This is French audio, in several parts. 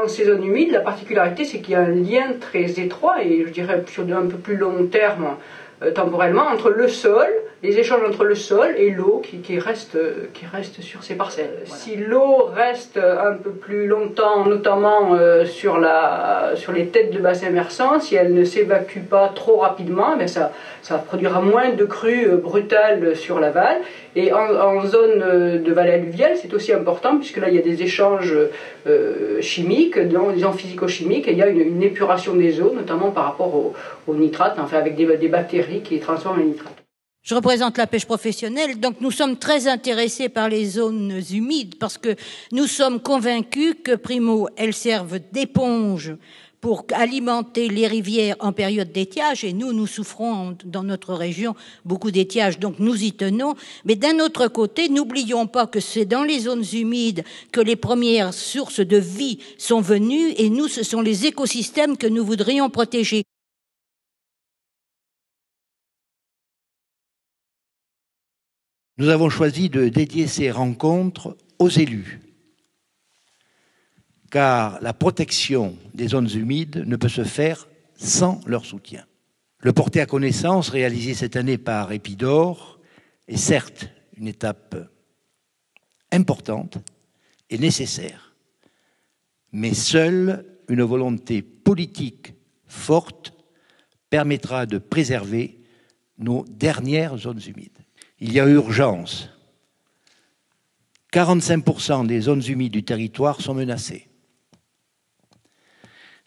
dans ces zones humides, la particularité, c'est qu'il y a un lien très étroit, et je dirais sur un peu plus long terme, temporellement, entre le sol, les échanges entre le sol et l'eau qui reste sur ces parcelles. Voilà. Si l'eau reste un peu plus longtemps, notamment sur les têtes de bassin versant, si elle ne s'évacue pas trop rapidement, eh ça produira moins de crues brutales sur l'aval. Et en zone de vallée alluviale, c'est aussi important, puisque là, il y a des échanges chimiques, disons physico-chimiques, et il y a une épuration des eaux, notamment par rapport aux nitrates, enfin avec des bactéries qui les transforment en nitrates. Je représente la pêche professionnelle, donc nous sommes très intéressés par les zones humides parce que nous sommes convaincus que, primo, elles servent d'éponge pour alimenter les rivières en période d'étiage, et nous souffrons dans notre région beaucoup d'étiage, donc nous y tenons. Mais d'un autre côté, n'oublions pas que c'est dans les zones humides que les premières sources de vie sont venues, et nous, ce sont les écosystèmes que nous voudrions protéger. Nous avons choisi de dédier ces rencontres aux élus, car la protection des zones humides ne peut se faire sans leur soutien. Le porter à connaissance, réalisé cette année par Epidor, est certes une étape importante et nécessaire, mais seule une volonté politique forte permettra de préserver nos dernières zones humides. Il y a urgence. 45% des zones humides du territoire sont menacées.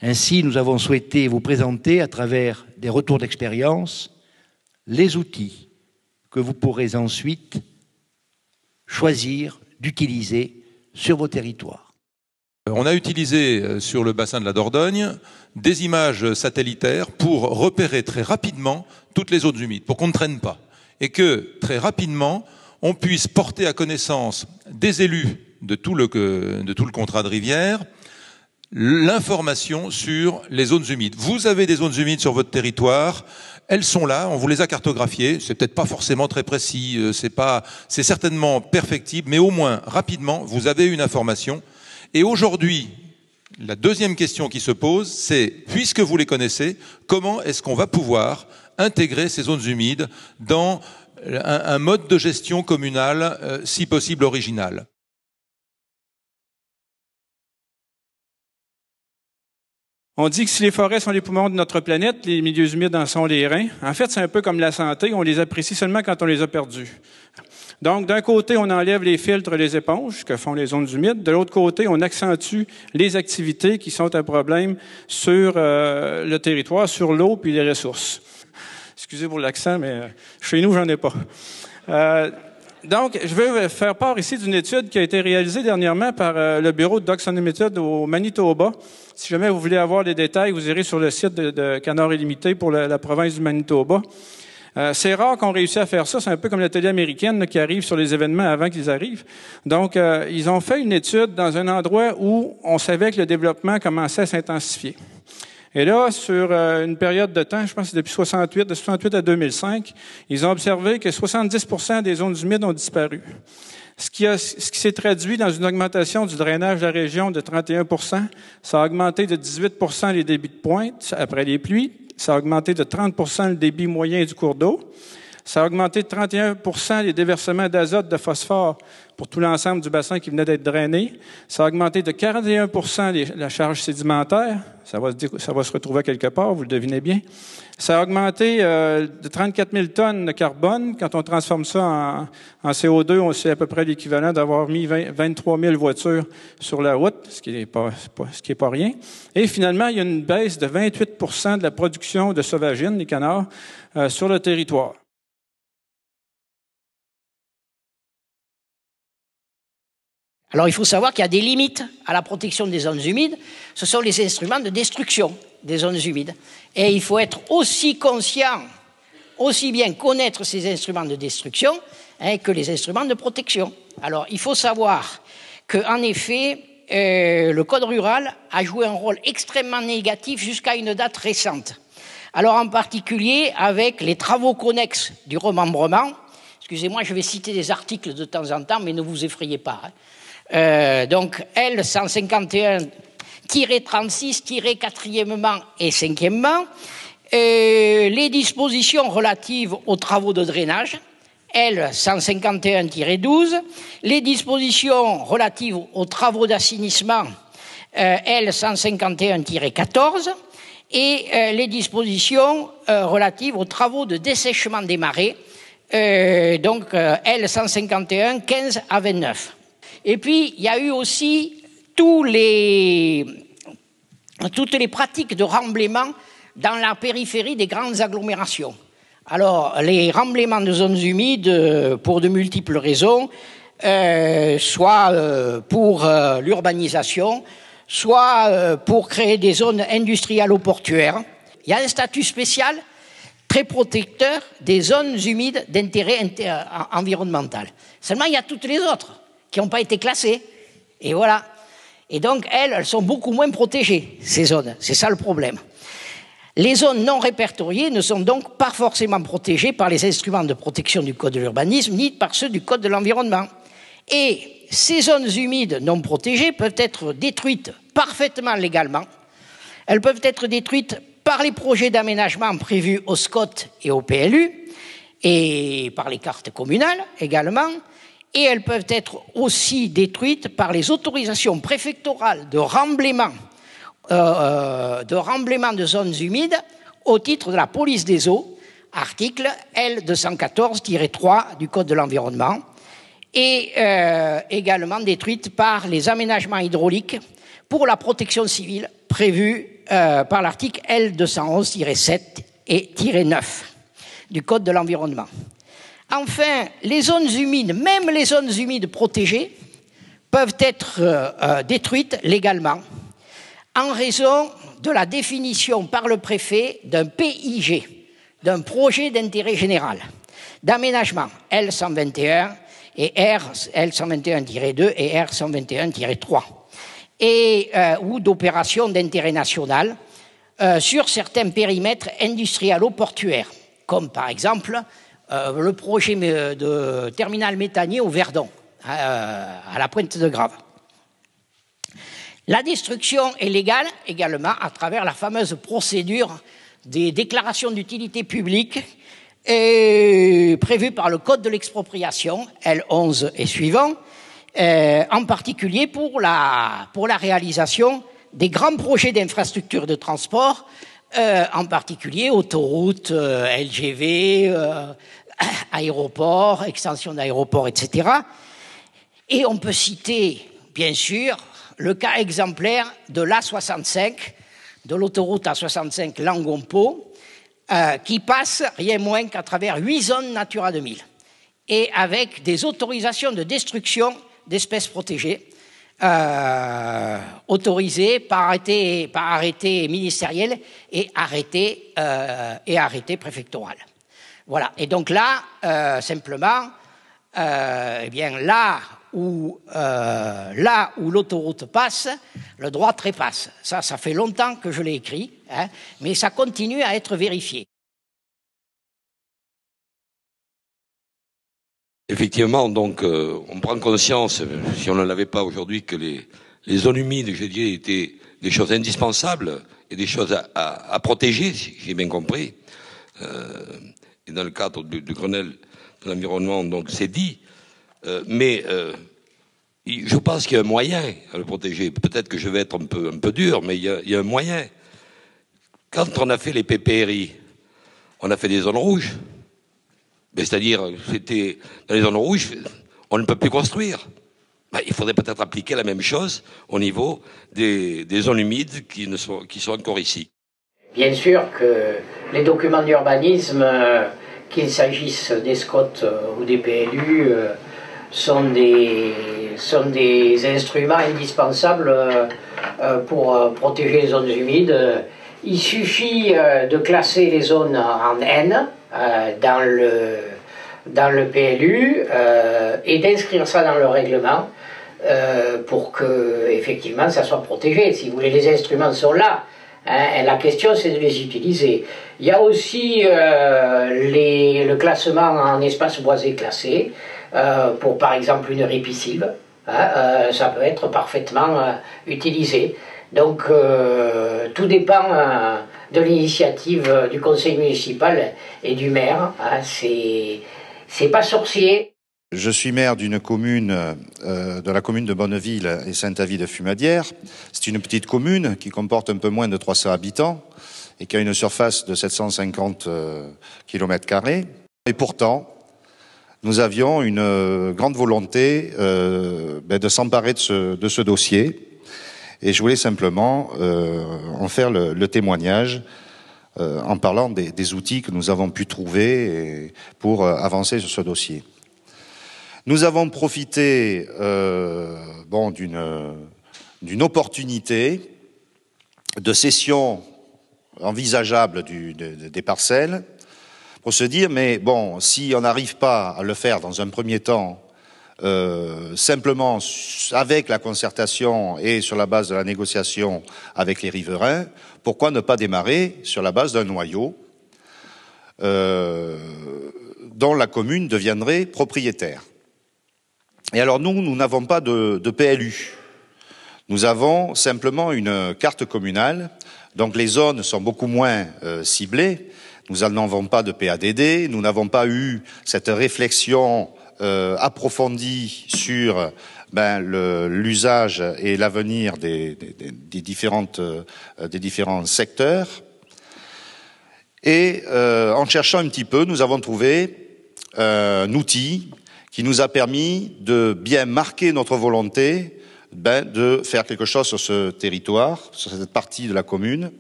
Ainsi, nous avons souhaité vous présenter, à travers des retours d'expérience, les outils que vous pourrez ensuite choisir d'utiliser sur vos territoires. On a utilisé sur le bassin de la Dordogne des images satellitaires pour repérer très rapidement toutes les zones humides, pour qu'on ne traîne pas. Et que, très rapidement, on puisse porter à connaissance des élus de tout le contrat de rivière l'information sur les zones humides. Vous avez des zones humides sur votre territoire, elles sont là, on vous les a cartographiées, c'est peut-être pas forcément très précis, c'est certainement perfectible, mais au moins, rapidement, vous avez une information. Et aujourd'hui, la deuxième question qui se pose, c'est, puisque vous les connaissez, comment est-ce qu'on va pouvoir intégrer ces zones humides dans un mode de gestion communal, si possible original. On dit que si les forêts sont les poumons de notre planète, les milieux humides en sont les reins. En fait, c'est un peu comme la santé, on les apprécie seulement quand on les a perdus. Donc, d'un côté, on enlève les filtres et les éponges que font les zones humides. De l'autre côté, on accentue les activités qui sont un problème sur le territoire, sur l'eau puis les ressources. Excusez pour l'accent, mais chez nous, j'en ai pas. Donc, je vais faire part ici d'une étude qui a été réalisée dernièrement par le bureau de Docs Unlimited au Manitoba. Si jamais vous voulez avoir les détails, vous irez sur le site de Canard Illimité pour la province du Manitoba. C'est rare qu'on réussisse à faire ça. C'est un peu comme la télé américaine là, qui arrive sur les événements avant qu'ils arrivent. Donc, ils ont fait une étude dans un endroit où on savait que le développement commençait à s'intensifier. Et là, sur une période de temps, je pense que c'est depuis de 68 à 2005, ils ont observé que 70% des zones humides ont disparu. Ce qui s'est traduit dans une augmentation du drainage de la région de 31%. Ça a augmenté de 18% les débits de pointe après les pluies. Ça a augmenté de 30% le débit moyen du cours d'eau. Ça a augmenté de 31% les déversements d'azote, de phosphore pour tout l'ensemble du bassin qui venait d'être drainé. Ça a augmenté de 41% la charge sédimentaire. Ça va se retrouver quelque part, vous le devinez bien. Ça a augmenté de 34 000 tonnes de carbone. Quand on transforme ça en CO2, c'est à peu près l'équivalent d'avoir mis 23 000 voitures sur la route, ce qui est pas rien. Et finalement, il y a une baisse de 28% de la production de sauvagines, les canards, sur le territoire. Alors, il faut savoir qu'il y a des limites à la protection des zones humides. Ce sont les instruments de destruction des zones humides. Et il faut être aussi conscient, aussi bien connaître ces instruments de destruction que les instruments de protection. Alors, il faut savoir qu'en effet, le Code rural a joué un rôle extrêmement négatif jusqu'à une date récente. Alors, en particulier, avec les travaux connexes du remembrement. Excusez-moi, je vais citer des articles de temps en temps, mais ne vous effrayez pas. Donc, L 151-1 36, quatrièmement et cinquièmement, les dispositions relatives aux travaux de drainage, L151-12, les dispositions relatives aux travaux d'assainissement, L151-14, et les dispositions relatives aux travaux de dessèchement des marais, donc L151, 15 à 29. Et puis, il y a eu aussi toutes les pratiques de remblaiement dans la périphérie des grandes agglomérations. Alors, les remblaiements de zones humides, pour de multiples raisons, soit pour l'urbanisation, soit pour créer des zones industrielles ou portuaires. Il y a un statut spécial très protecteur des zones humides d'intérêt environnemental. Seulement, il y a toutes les autres qui n'ont pas été classées. Et voilà. Et donc, elles sont beaucoup moins protégées, ces zones. C'est ça le problème. Les zones non répertoriées ne sont donc pas forcément protégées par les instruments de protection du Code de l'urbanisme, ni par ceux du Code de l'environnement. Et ces zones humides non protégées peuvent être détruites parfaitement légalement. Elles peuvent être détruites par les projets d'aménagement prévus au SCOT et au PLU, et par les cartes communales également. Et elles peuvent être aussi détruites par les autorisations préfectorales de remblaiement de zones humides au titre de la police des eaux, article L214-3 du Code de l'environnement, et également détruites par les aménagements hydrauliques pour la protection civile prévus par l'article L211-7 et -9 du Code de l'environnement. Enfin, les zones humides, même les zones humides protégées, peuvent être détruites légalement en raison de la définition par le préfet d'un PIG, d'un projet d'intérêt général, d'aménagement L121 et L121-2 et R121-3, ou d'opérations d'intérêt national sur certains périmètres industriels ou portuaires, comme par exemple le projet de terminal méthanier au Verdon, à la Pointe de Grave. La destruction est légale également à travers la fameuse procédure des déclarations d'utilité publique prévue par le Code de l'expropriation, L11 et suivant, en particulier pour la réalisation des grands projets d'infrastructures de transport, en particulier autoroutes, LGV, aéroports, extension d'aéroports, etc. Et on peut citer, bien sûr, le cas exemplaire de l'A65, de l'autoroute A65 Langon-Pau, qui passe rien moins qu'à travers 8 zones Natura 2000, et avec des autorisations de destruction d'espèces protégées, autorisées par arrêté ministériel et arrêté préfectoral. Voilà. Et donc là, simplement, là où l'autoroute passe, le droit trépasse. Ça fait longtemps que je l'ai écrit, mais ça continue à être vérifié. Effectivement, donc, on prend conscience, si on ne l'avait pas aujourd'hui, que les zones humides, je dirais, étaient des choses indispensables et des choses à protéger, si j'ai bien compris. Et dans le cadre du Grenelle de l'environnement, donc, c'est dit. Mais je pense qu'il y a un moyen à le protéger. Peut-être que je vais être un peu dur, mais il y a un moyen. Quand on a fait les PPRI, on a fait des zones rouges. C'est-à-dire, c'était dans les zones rouges, on ne peut plus construire. Il faudrait peut-être appliquer la même chose au niveau des zones humides qui sont encore ici. Bien sûr que les documents d'urbanisme, qu'il s'agisse des SCOT ou des PLU, sont des instruments indispensables pour protéger les zones humides. Il suffit de classer les zones en N dans le PLU et d'inscrire ça dans le règlement pour que effectivement ça soit protégé. Si vous voulez, les instruments sont là. Et la question, c'est de les utiliser. Il y a aussi le classement en espace boisé classé pour, par exemple, une ripisylve. Ça peut être parfaitement utilisé. Donc tout dépend de l'initiative du conseil municipal et du maire. Hein. C'est pas sorcier. Je suis maire d'une commune, de la commune de Bonneville et Saint-Avis-de-Fumadière. C'est une petite commune qui comporte un peu moins de 300 habitants et qui a une surface de 750 km². Et pourtant, nous avions une grande volonté de s'emparer de ce dossier. Et je voulais simplement en faire le témoignage en parlant des outils que nous avons pu trouver pour avancer sur ce dossier. Nous avons profité d'une opportunité de cession envisageable des parcelles pour se dire, mais bon, si on n'arrive pas à le faire dans un premier temps, simplement avec la concertation et sur la base de la négociation avec les riverains, pourquoi ne pas démarrer sur la base d'un noyau dont la commune deviendrait propriétaire. Et alors nous n'avons pas de PLU. Nous avons simplement une carte communale, donc les zones sont beaucoup moins ciblées. Nous n'avons pas de PADD, nous n'avons pas eu cette réflexion approfondie sur l'usage et l'avenir des différents secteurs. Et en cherchant un petit peu, nous avons trouvé un outil qui nous a permis de bien marquer notre volonté de faire quelque chose sur ce territoire, sur cette partie de la commune.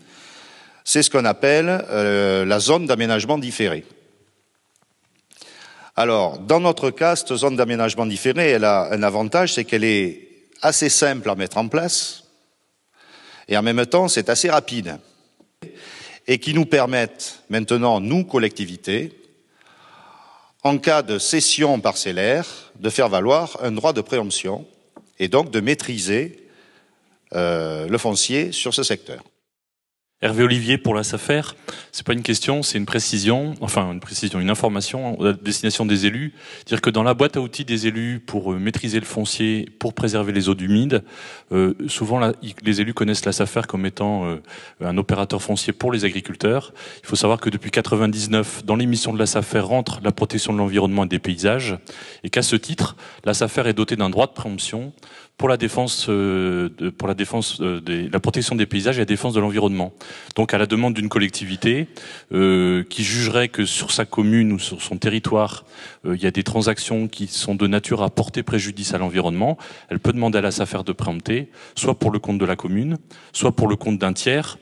C'est ce qu'on appelle la zone d'aménagement différé. Alors, dans notre cas, cette zone d'aménagement différé, elle a un avantage, c'est qu'elle est assez simple à mettre en place, et en même temps, c'est assez rapide, et qui nous permettent maintenant, nous, collectivités, en cas de cession parcellaire, de faire valoir un droit de préemption, et donc de maîtriser le foncier sur ce secteur. Hervé Olivier pour la SAFER, c'est pas une question, c'est une précision, une information à destination des élus. Dire que dans la boîte à outils des élus pour maîtriser le foncier, pour préserver les zones humides, souvent les élus connaissent la SAFER comme étant un opérateur foncier pour les agriculteurs. Il faut savoir que depuis 1999, dans les missions de la SAFER rentre la protection de l'environnement et des paysages, et qu'à ce titre, la SAFER est dotée d'un droit de préemption pour la défense, la protection des paysages et la défense de l'environnement. Donc, à la demande d'une collectivité qui jugerait que sur sa commune ou sur son territoire, il y a des transactions qui sont de nature à porter préjudice à l'environnement, elle peut demander à la SAFER de préempter, soit pour le compte de la commune, soit pour le compte d'un tiers,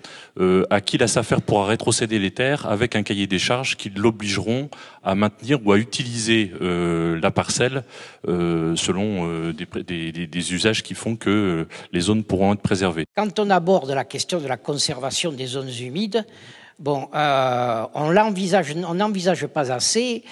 à qui la SAFER pourra rétrocéder les terres avec un cahier des charges qui l'obligeront à maintenir ou à utiliser la parcelle selon des usages qui font que les zones pourront être préservées. Quand on aborde la question de la conservation des zones humides, on n'envisage pas assez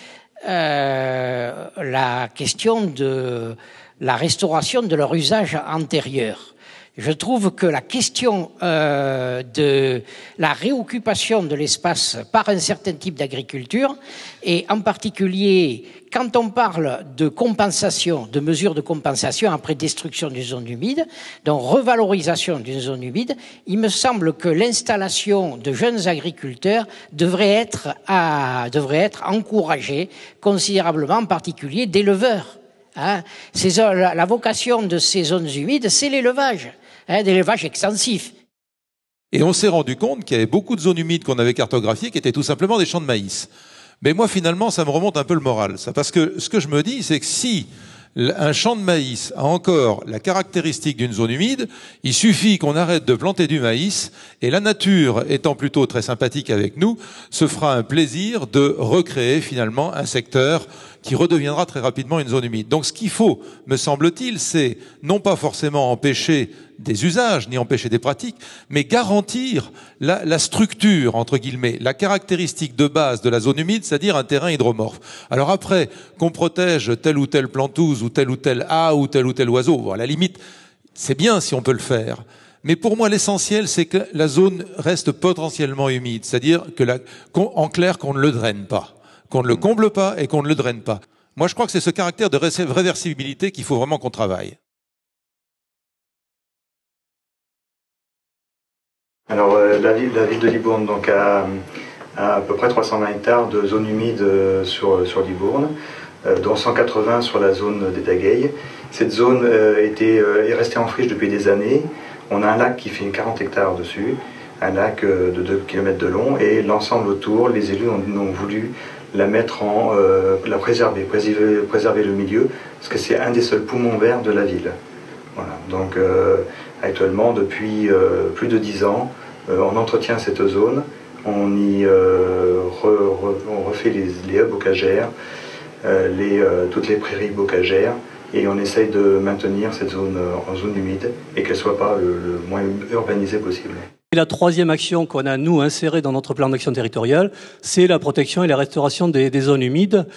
la question de la restauration de leur usage antérieur. Je trouve que la question de la réoccupation de l'espace par un certain type d'agriculture, et en particulier quand on parle de compensation, de mesures de compensation après destruction d'une zone humide, donc revalorisation d'une zone humide, il me semble que l'installation de jeunes agriculteurs devrait être encouragée considérablement, en particulier d'éleveurs. Hein. La vocation de ces zones humides, c'est l'élevage. D'élevage extensif. Et on s'est rendu compte qu'il y avait beaucoup de zones humides qu'on avait cartographiées qui étaient tout simplement des champs de maïs. Mais moi, finalement, ça me remonte un peu le moral. Ça, parce que ce que je me dis, c'est que si un champ de maïs a encore la caractéristique d'une zone humide, il suffit qu'on arrête de planter du maïs et la nature, étant plutôt très sympathique avec nous, se fera un plaisir de recréer finalement un secteur qui redeviendra très rapidement une zone humide. Donc ce qu'il faut, me semble-t-il, c'est non pas forcément empêcher des usages, ni empêcher des pratiques, mais garantir la structure, entre guillemets, la caractéristique de base de la zone humide, c'est-à-dire un terrain hydromorphe. Alors après, qu'on protège telle ou telle plantouse, ou tel A, ou tel oiseau, bon, à la limite, c'est bien si on peut le faire. Mais pour moi, l'essentiel, c'est que la zone reste potentiellement humide, c'est-à-dire en clair, qu'on ne le draine pas, qu'on ne le comble pas et qu'on ne le draine pas. Moi, je crois que c'est ce caractère de réversibilité qu'il faut vraiment qu'on travaille. Alors la ville de Libourne donc, a à peu près 320 hectares de zones humides sur Libourne, dont 180 sur la zone des Dagueilles. Cette zone est restée en friche depuis des années. On a un lac qui fait 40 hectares dessus, un lac de 2 km de long, et l'ensemble autour, les élus ont voulu la mettre la préserver le milieu, parce que c'est un des seuls poumons verts de la ville. Voilà. Donc actuellement, depuis plus de 10 ans, on entretient cette zone, on refait les haies bocagères, toutes les prairies bocagères, et on essaye de maintenir cette zone en zone humide et qu'elle ne soit pas le moins urbanisée possible. Et la troisième action qu'on a, nous, insérée dans notre plan d'action territoriale, c'est la protection et la restauration des zones humides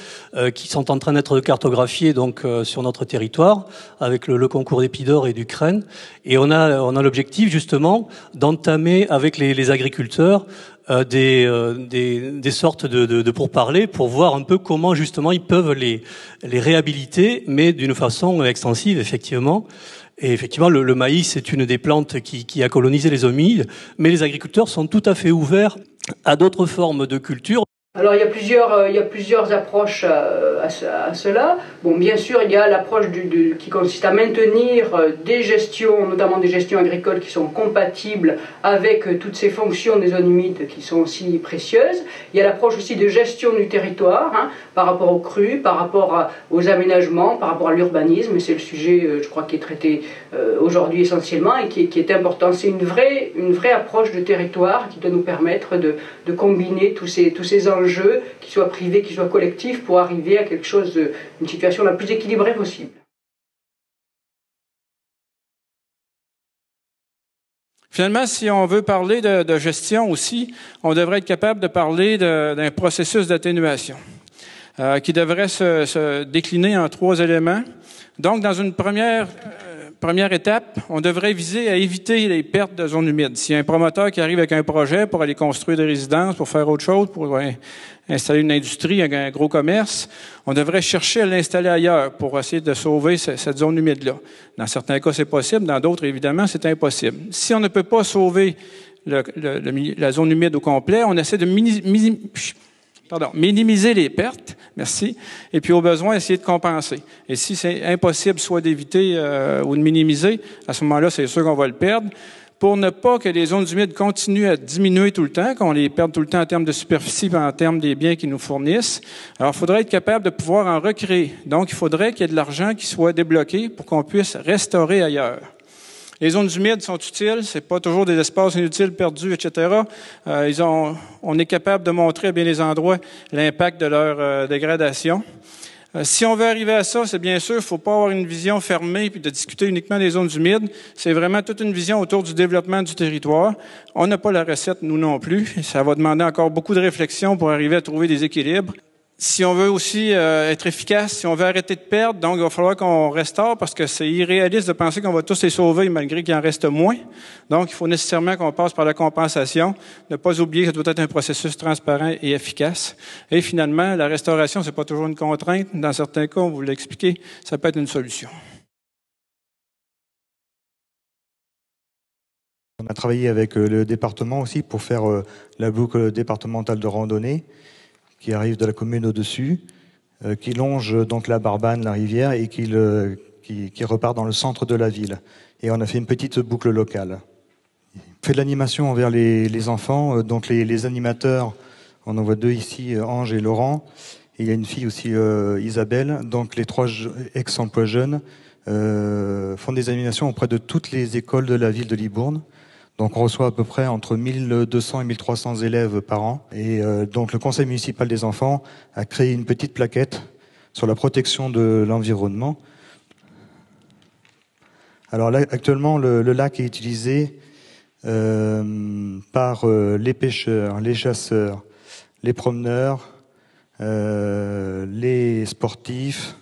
qui sont en train d'être cartographiées donc, sur notre territoire avec le concours d'Épidore et du CREN. Et on a l'objectif, justement, d'entamer avec les agriculteurs des sortes de pourparlers pour voir un peu comment, justement, ils peuvent les réhabiliter, mais d'une façon extensive, effectivement. Et effectivement, le maïs est une des plantes qui a colonisé les zones humides, mais les agriculteurs sont tout à fait ouverts à d'autres formes de culture. Alors il y a plusieurs approches à cela. Bon, bien sûr, il y a l'approche qui consiste à maintenir des gestions, notamment des gestions agricoles qui sont compatibles avec toutes ces fonctions des zones humides qui sont aussi précieuses. Il y a l'approche aussi de gestion du territoire, par rapport aux crues, par rapport aux aménagements, par rapport à l'urbanisme. Et c'est le sujet, je crois, qui est traité aujourd'hui essentiellement et qui est important. C'est une vraie approche de territoire qui doit nous permettre de combiner tous ces enjeux, qu'ils soient privés, qu'ils soient collectifs, pour arriver à quelque chose, une situation la plus équilibrée possible. Finalement, si on veut parler de gestion aussi, on devrait être capable de parler d'un processus d'atténuation qui devrait se décliner en 3 éléments. Donc, dans une première étape, on devrait viser à éviter les pertes de zones humides. S'il y a un promoteur qui arrive avec un projet pour aller construire des résidences, pour faire autre chose, pour installer une industrie, un gros commerce, on devrait chercher à l'installer ailleurs pour essayer de sauver cette zone humide-là. Dans certains cas, c'est possible. Dans d'autres, évidemment, c'est impossible. Si on ne peut pas sauver la zone humide au complet, on essaie de minimiser les pertes, merci, et puis au besoin, essayer de compenser. Et si c'est impossible soit d'éviter ou de minimiser, à ce moment-là, c'est sûr qu'on va le perdre. Pour ne pas que les zones humides continuent à diminuer tout le temps, qu'on les perde tout le temps en termes de superficie et en termes des biens qu'ils nous fournissent, alors il faudrait être capable de pouvoir en recréer. Donc, il faudrait qu'il y ait de l'argent qui soit débloqué pour qu'on puisse restaurer ailleurs. Les zones humides sont utiles, c'est pas toujours des espaces inutiles, perdus, etc. On est capable de montrer à bien des endroits l'impact de leur dégradation. Si on veut arriver à ça, c'est bien sûr, il ne faut pas avoir une vision fermée puis de discuter uniquement des zones humides. C'est vraiment toute une vision autour du développement du territoire. On n'a pas la recette, nous non plus. Ça va demander encore beaucoup de réflexion pour arriver à trouver des équilibres. Si on veut aussi être efficace, si on veut arrêter de perdre, donc il va falloir qu'on restaure parce que c'est irréaliste de penser qu'on va tous les sauver malgré qu'il en reste moins. Donc, il faut nécessairement qu'on passe par la compensation. Ne pas oublier que ça doit être un processus transparent et efficace. Et finalement, la restauration, c'est pas toujours une contrainte. Dans certains cas, on vous l'a expliqué, ça peut être une solution. On a travaillé avec le département aussi pour faire la boucle départementale de randonnée qui arrive de la commune au-dessus, qui longe donc la Barbane, la rivière, et qui repart dans le centre de la ville. Et on a fait une petite boucle locale. On fait de l'animation envers les enfants, donc les animateurs, on en voit 2 ici, Ange et Laurent, et il y a une fille aussi, Isabelle. Donc les 3 ex-emplois jeunes font des animations auprès de toutes les écoles de la ville de Libourne. Donc on reçoit à peu près entre 1200 et 1300 élèves par an. Et donc le conseil municipal des enfants a créé une petite plaquette sur la protection de l'environnement. Alors là, actuellement, le lac est utilisé par les pêcheurs, les chasseurs, les promeneurs, les sportifs.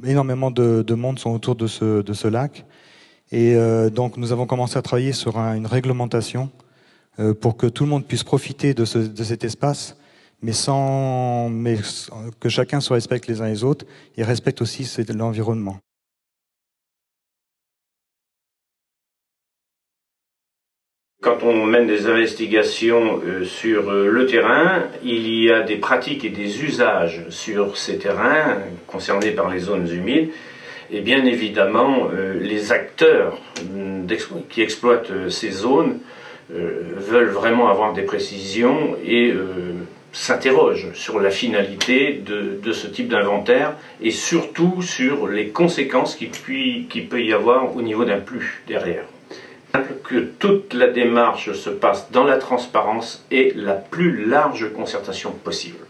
Énormément de monde sont autour de ce lac. Et donc nous avons commencé à travailler sur une réglementation pour que tout le monde puisse profiter de cet espace, mais que chacun se respecte les uns les autres et respecte aussi l'environnement. Quand on mène des investigations sur le terrain, il y a des pratiques et des usages sur ces terrains concernés par les zones humides. Et bien évidemment, les acteurs qui exploitent ces zones veulent vraiment avoir des précisions et s'interrogent sur la finalité de ce type d'inventaire et surtout sur les conséquences qu'il peut y avoir au niveau d'un PLU derrière. Que toute la démarche se passe dans la transparence et la plus large concertation possible.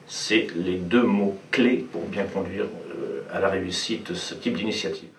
C'est les deux mots clés pour bien conduire à la réussite de ce type d'initiative.